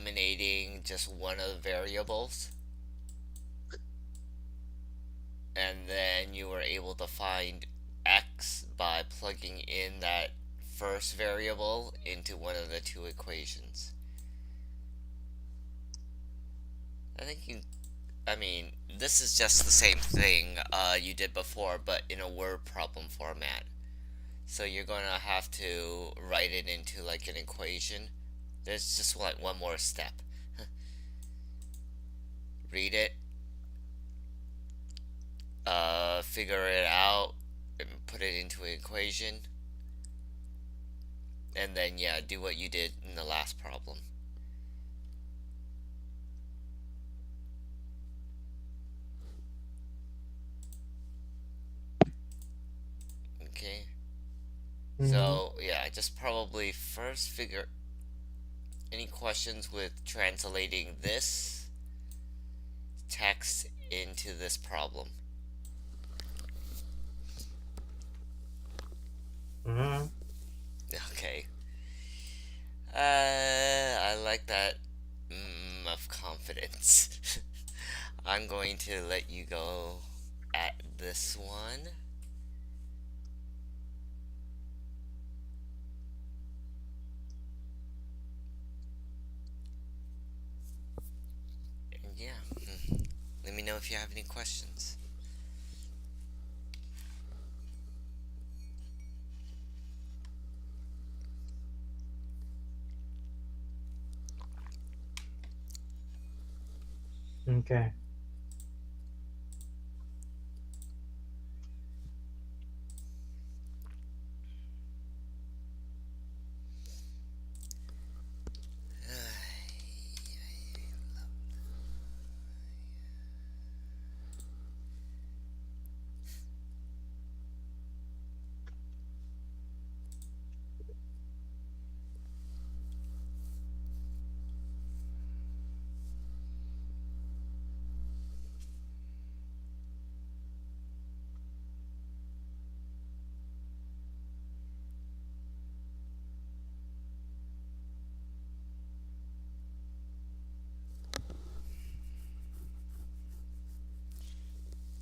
eliminating just one of the variables, and then you were able to find x by plugging in that first variable into one of the two equations. I think you, I mean, this is just the same thing you did before, but in a word problem format. So you're going to have to write it into like an equation. There's just like one more step. Read it, figure it out, and put it into an equation, and then yeah, do what you did in the last problem. Okay. Mm-hmm. So yeah, just probably first figure any questions with translating this text into this problem. Mm-hmm. Okay. I like that of confidence. I'm going to let you go at this one. And yeah, let me know if you have any questions. Okay.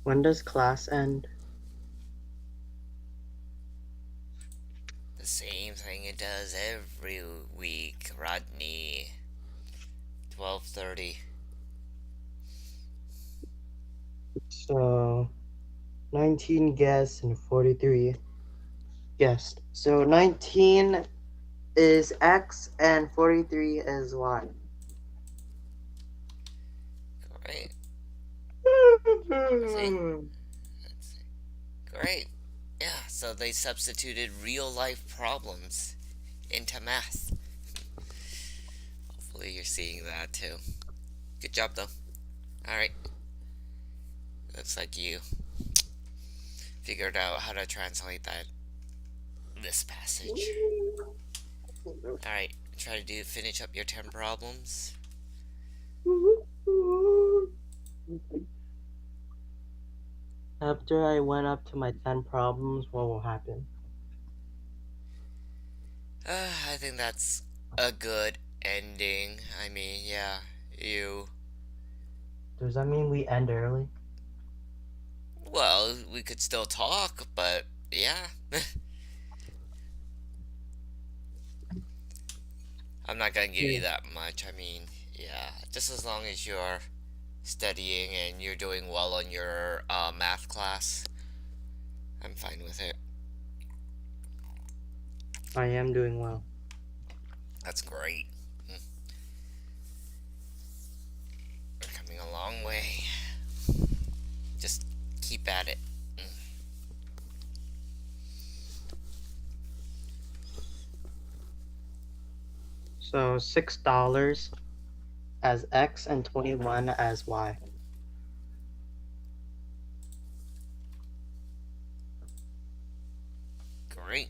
When does class end? The same thing it does every week, Rodney. 12:30. So 19 guessed and 43 guessed. So 19 is X and 43 is Y. Great. See? That's great. Yeah, so they substituted real life problems into math. Hopefully you're seeing that too. Good job though. Alright. Looks like you figured out how to translate that this passage. Alright, try to finish up your 10 problems. After I went up to my 10 problems, what will happen? I think that's a good ending. I mean, yeah, you. Does that mean we end early? Well, we could still talk, but yeah. I'm not gonna give you Yeah. that much. I mean, yeah, just as long as you're studying and you're doing well on your math class, I'm fine with it. I am doing well. That's great. Hmm, we're coming a long way. Just keep at it. Mm. So $6 as X and 21 as Y. Great.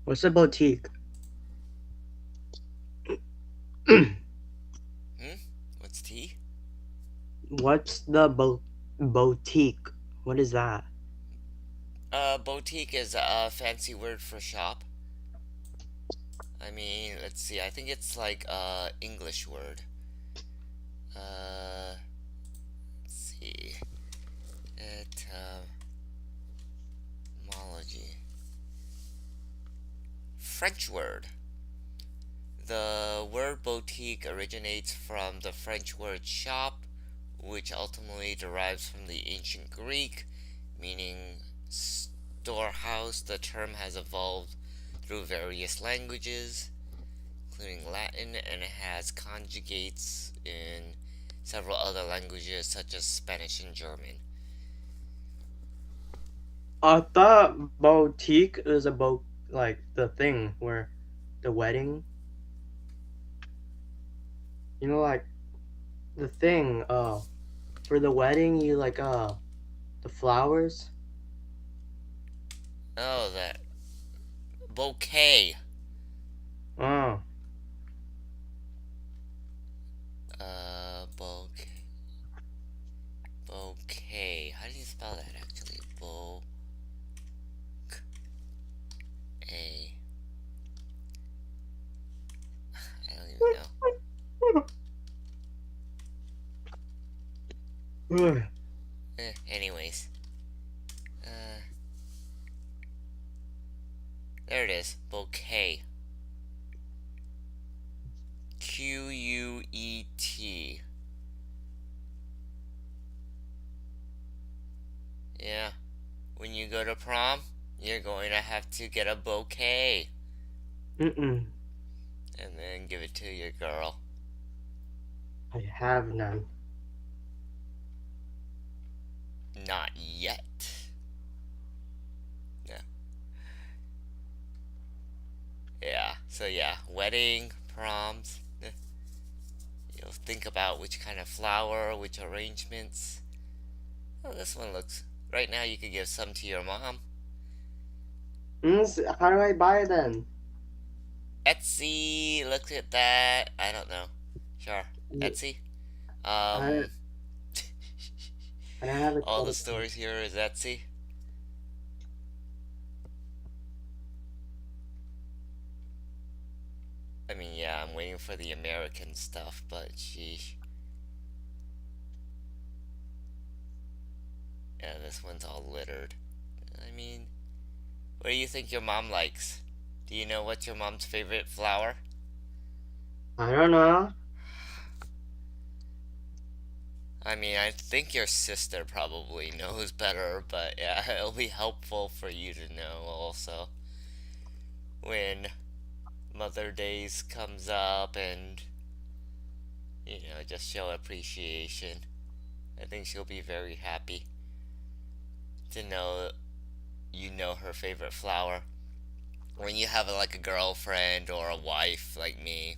What's a boutique? Hmm? What's tea? What's the boutique? What is that? Boutique is a fancy word for shop. I mean, let's see. I think it's like a English word. Let's see. Etymology. French word. The word boutique originates from the French word shop, which ultimately derives from the ancient Greek, meaning storehouse. The term has evolved through various languages, including Latin, and it has conjugates in several other languages such as Spanish and German. I thought boutique is a like the thing where the wedding, like the thing, for the wedding you like the flowers. Oh, that bouquet. Oh, Bouquet. Bouquet. How do you spell that actually? Bouquet. I don't even know. Anyways, uh, there it is. Bouquet. Queut. Yeah. When you go to prom, you're going to have to get a bouquet mm-mm, and then give it to your girl. I have none. Not yet. Yeah. Yeah. So yeah, wedding, proms. You'll think about which kind of flower, which arrangements. Oh, this one looks. Right now, you could give some to your mom. How do I buy it then? Etsy, look at that. I don't know. Sure. Etsy. I Um, I don't have a all the credit card. stores here is Etsy. I mean, yeah, I'm waiting for the American stuff, but sheesh. Yeah, this one's all littered. I mean, what do you think your mom likes? Do you know what's your mom's favorite flower? I don't know. I mean, I think your sister probably knows better, but yeah, it'll be helpful for you to know also when Mother Days comes up and, just show appreciation. I think she'll be very happy to know you know her favorite flower. When you have like a girlfriend or a wife like me,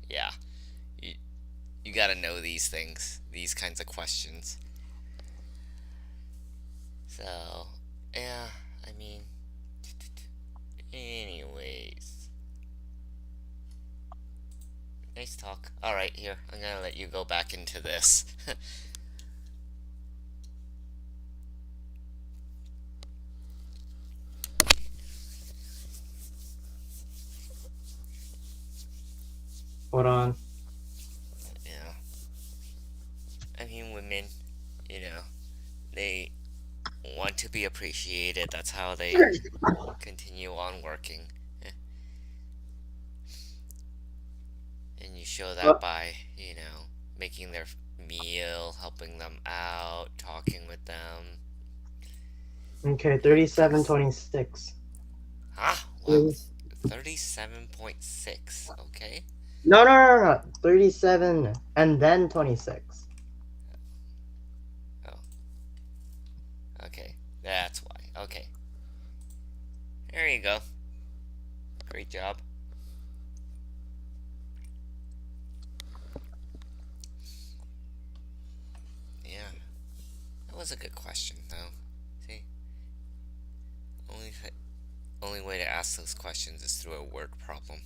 yeah, you, you gotta know these things, these kinds of questions. So, yeah, I mean, anyways, nice talk. Alright, here, I'm gonna let you go back into this. Hold on. Yeah, I mean, women, you know, they want to be appreciated. That's how they continue on working. Eh, And you show that Well, by, making their meal, helping them out, talking with them. okay, Yeah, it 37, takes. 26. Ah, wow. 37.6. Okay. No, no, no, no. 37 and then 26. Oh, okay. That's why. Okay. There you go. Great job. Yeah. That was a good question, though. See, only only way to ask those questions is through a word problem.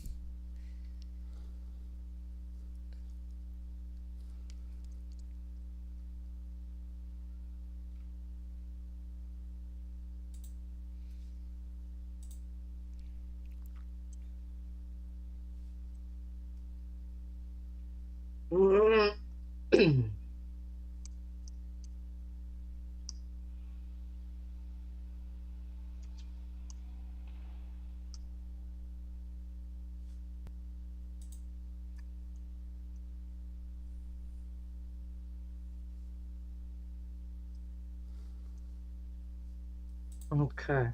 Okay.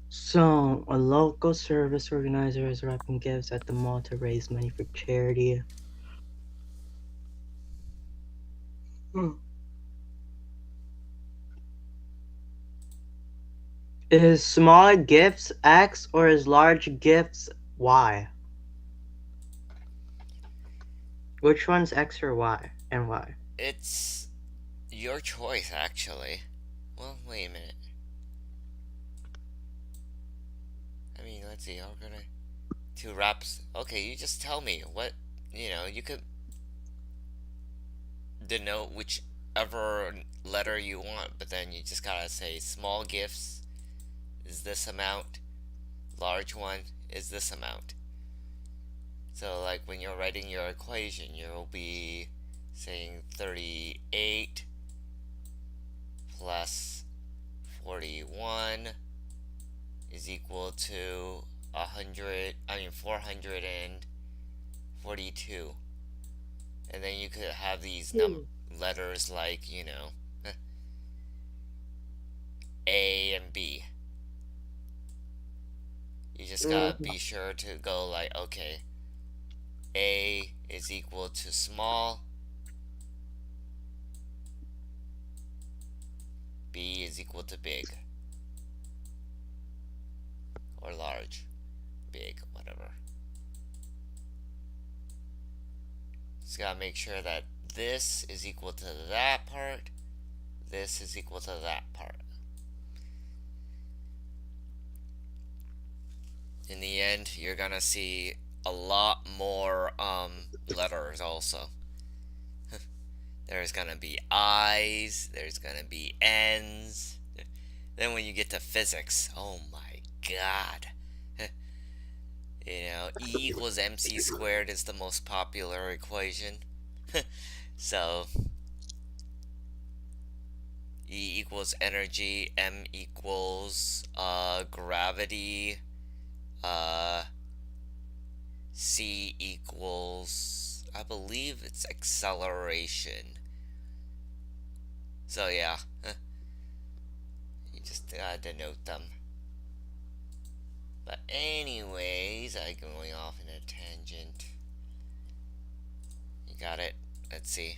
So, a local service organizer is wrapping gifts at the mall to raise money for charity. Hmm. Is small gifts X or is large gifts Y? Which one's X or Y and why? It's your choice, actually. Well, wait a minute. I mean, let's see. How can I? Two wraps. Okay, you just tell me what. You could denote whichever letter you want, but then you just gotta say small gifts is this amount, large one is this amount. So, like when you're writing your equation, you'll be saying 38 plus 41 is equal to 442. And then you could have these letters like, A and B. You just gotta Mm, be sure to go like, okay, A is equal to small, B is equal to big, or large, big, whatever. Just gotta make sure that this is equal to that part, this is equal to that part. In the end, you're gonna see a lot more letters also. There's gonna be I's, there's gonna be N's. Then when you get to physics, oh my god. E equals mc squared is the most popular equation. So, E equals energy, M equals gravity, uh, C equals, I believe it's acceleration. So, yeah, you just denote them. But, anyways, I'm going off in a tangent. You got it? Let's see.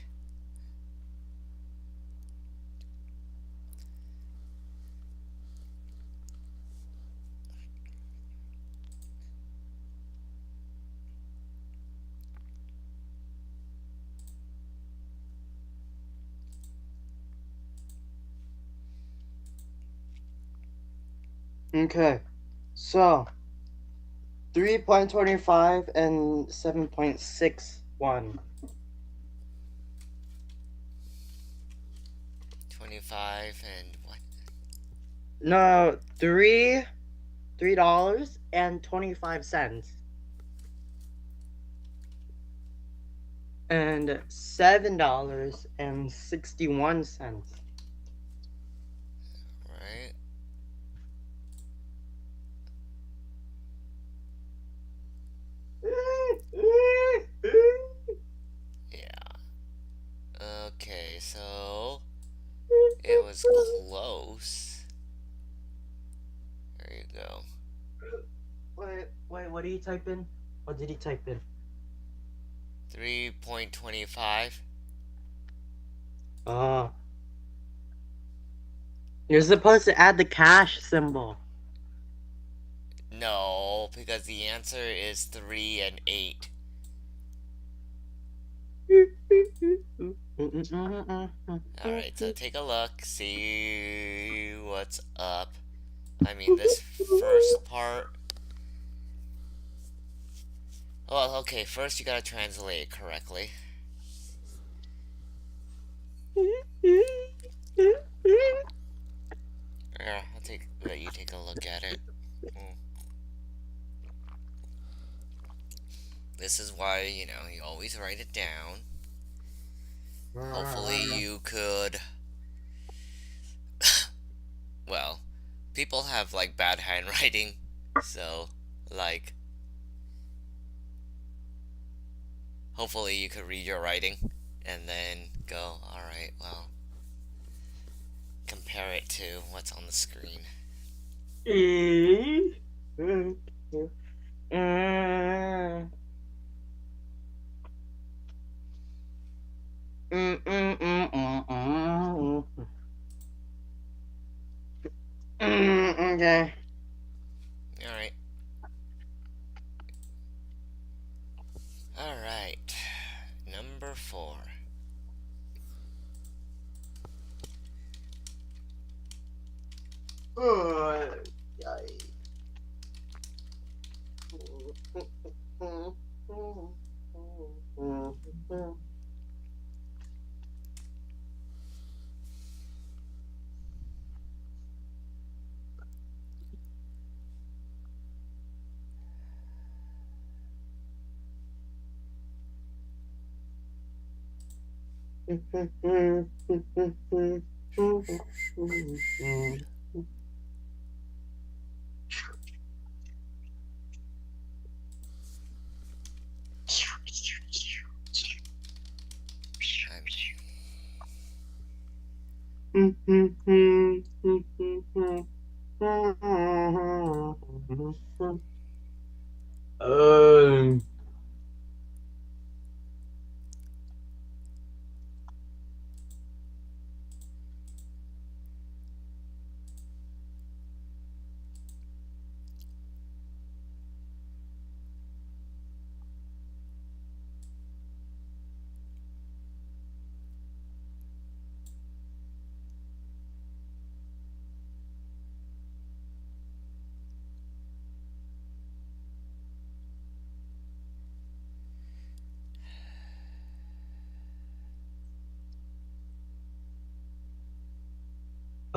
Okay. So, 3.25 and 7.61. 25 and what? No, $3.25 and $7.61. Right? Yeah. Okay, so it was close. There you go. Wait, what did he type in? What did he type in? 3.25. Oh. You're supposed to add the cash symbol. No, because the answer is 3 and 8. Alright, so take a look, see what's up. I mean, this first part. Well, okay, first you gotta translate it correctly. Yeah, let you take a look at it. Mm. This is why, you always write it down. Hopefully you could, well, people have like bad handwriting, so like hopefully you could read your writing and then go, all right, well, compare it to what's on the screen. Okay. All right. All right. Number 4. I'm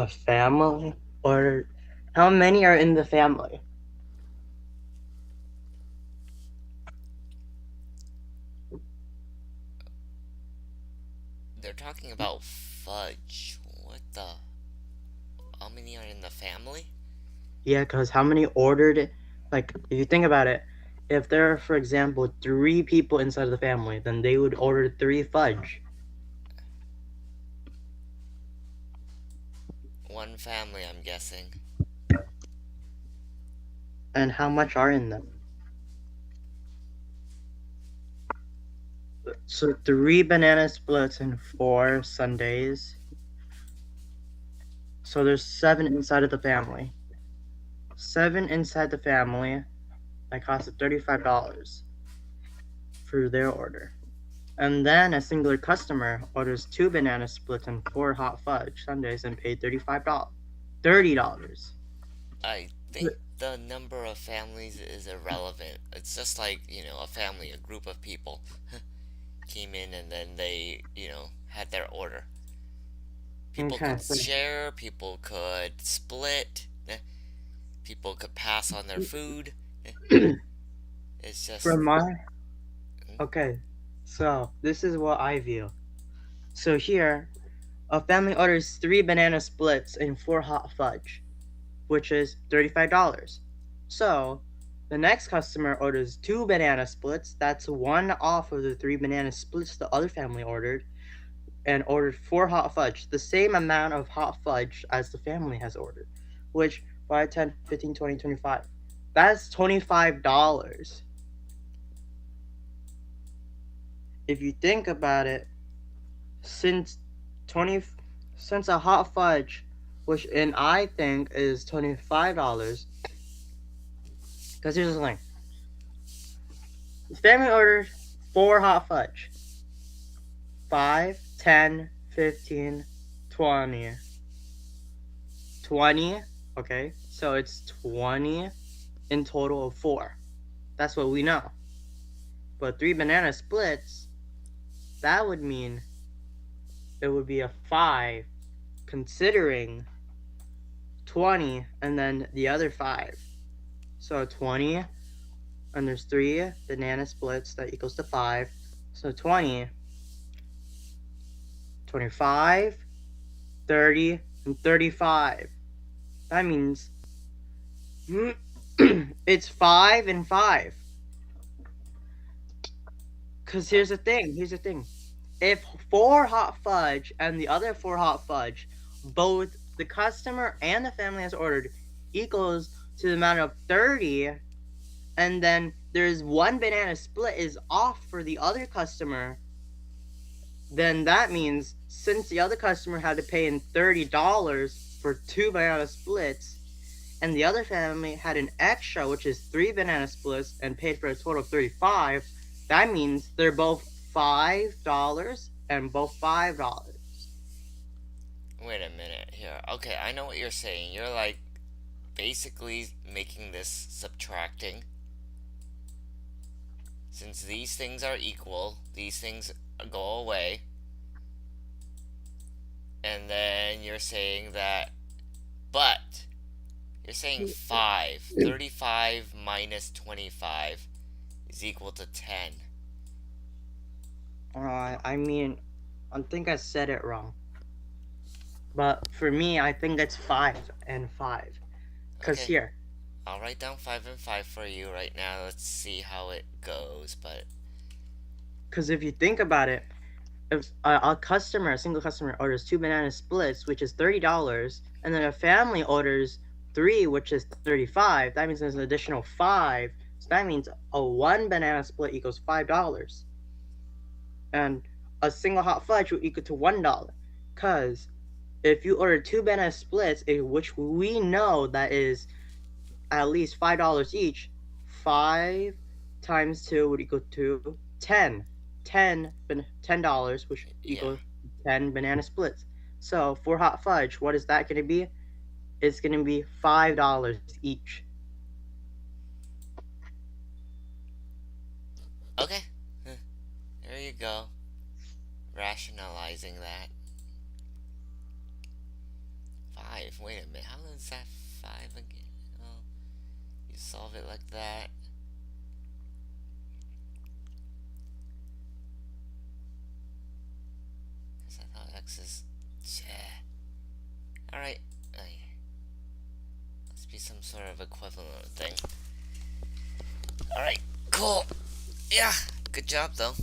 A family? Or how many are in the family? They're talking about fudge. What the? How many are in the family? Yeah, because how many ordered? Like, if you think about it, if there are, for example, three people inside of the family, then they would order three fudge. One family, I'm guessing. And how much are in them? So three banana splits and four sundaes. So there's seven inside of the family. Seven inside the family. That costed $35 for their order. And then a singular customer orders two banana splits and four hot fudge sundaes and paid $35. $30. I think the number of families is irrelevant. It's just like, a family, a group of people came in and then they, had their order. People Okay, could so share, people could split, people could pass on their food. It's just, from my mm, okay, so this is what I view. So here, a family orders three banana splits and four hot fudge, which is $35. So the next customer orders two banana splits. That's one off of the three banana splits the other family ordered, and ordered four hot fudge, the same amount of hot fudge as the family has ordered, which 5, 10, 15, 20, 25. That's $25. If you think about it, since 20 since a hot fudge, which in I think is $25, because here's the thing. The family ordered four hot fudge. 5, 10, 15, 20. 20, okay? So it's 20 in total of 4. That's what we know. But 3 banana splits, that would mean it would be a 5 considering 20 and then the other 5. So 20 and there's 3 banana splits that equals to 5. So 20, 25, 30, and 35. That means it's 5 and 5. Because Uh, here's the thing. If 4 hot fudge and the other 4 hot fudge, both the customer and the family has ordered, equals to the amount of 30, and then there's one banana split is off for the other customer, then that means since the other customer had to pay in $30 for 2 banana splits, and the other family had an extra, which is 3 banana splits, and paid for a total of 35, that means they're both $5 and both $5. Wait a minute here. Okay, I know what you're saying. You're like basically making this subtracting. Since these things are equal, these things go away. And then you're saying that, but you're saying 5. 35 minus 25 is equal to 10. I mean, I think I said it wrong. But for me, I think it's 5 and 5. Because Okay, here, I'll write down 5 and 5 for you right now. Let's see how it goes. But because if you think about it, if a single customer orders 2 banana splits, which is $30, and then a family orders 3, which is 35, that means there's an additional 5. So that means a 1 banana split equals $5. And a single hot fudge will equal to $1. Because if you order 2 banana splits, which we know that is at least $5 each, 5 times 2 would equal to 10. $10, which yeah. equals 10 banana splits. So for hot fudge, what is that going to be? It's going to be $5 each. Okay, there you go. Rationalizing that. 5. Wait a minute. How is that 5 again? Oh, you solve it like that. Because I thought X is. Alright. Must be some sort of equivalent thing. Alright, cool. Yeah, good job though.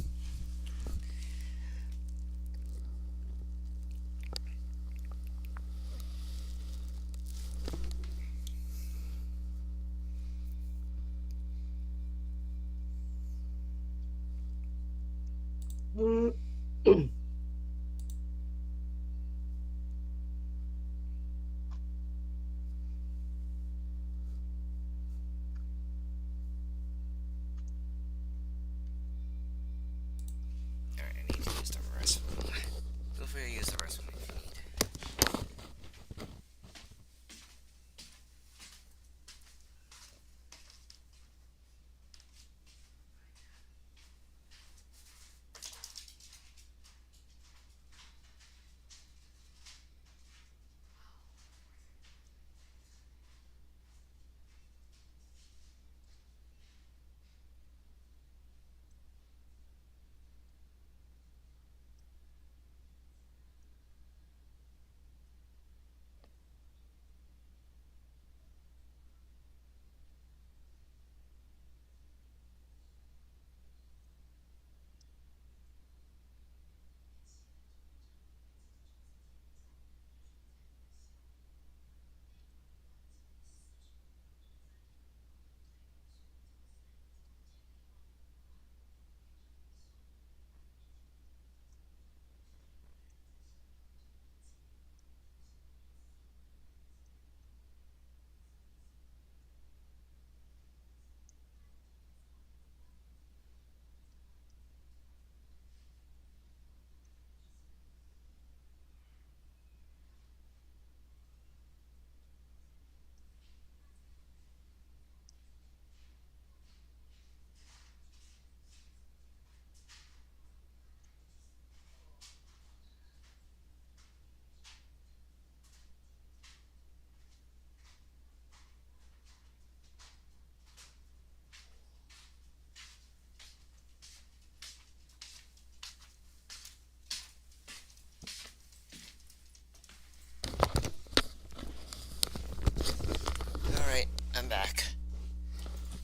back.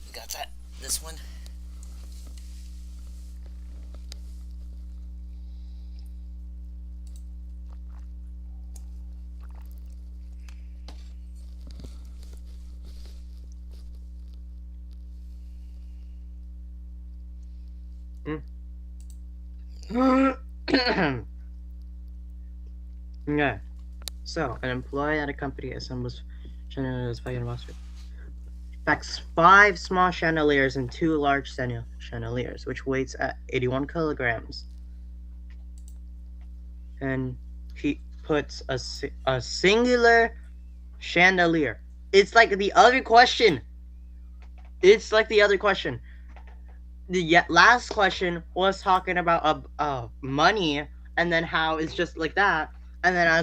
You got that? This one? Okay. So, an employee at a company assembles chandeliers by university. Packs 5 small chandeliers and 2 large chandeliers, which weighs at 81 kilograms. And he puts a singular chandelier. It's like the other question. It's like the other question. The last question was talking about money, and then how it's just like that, and then as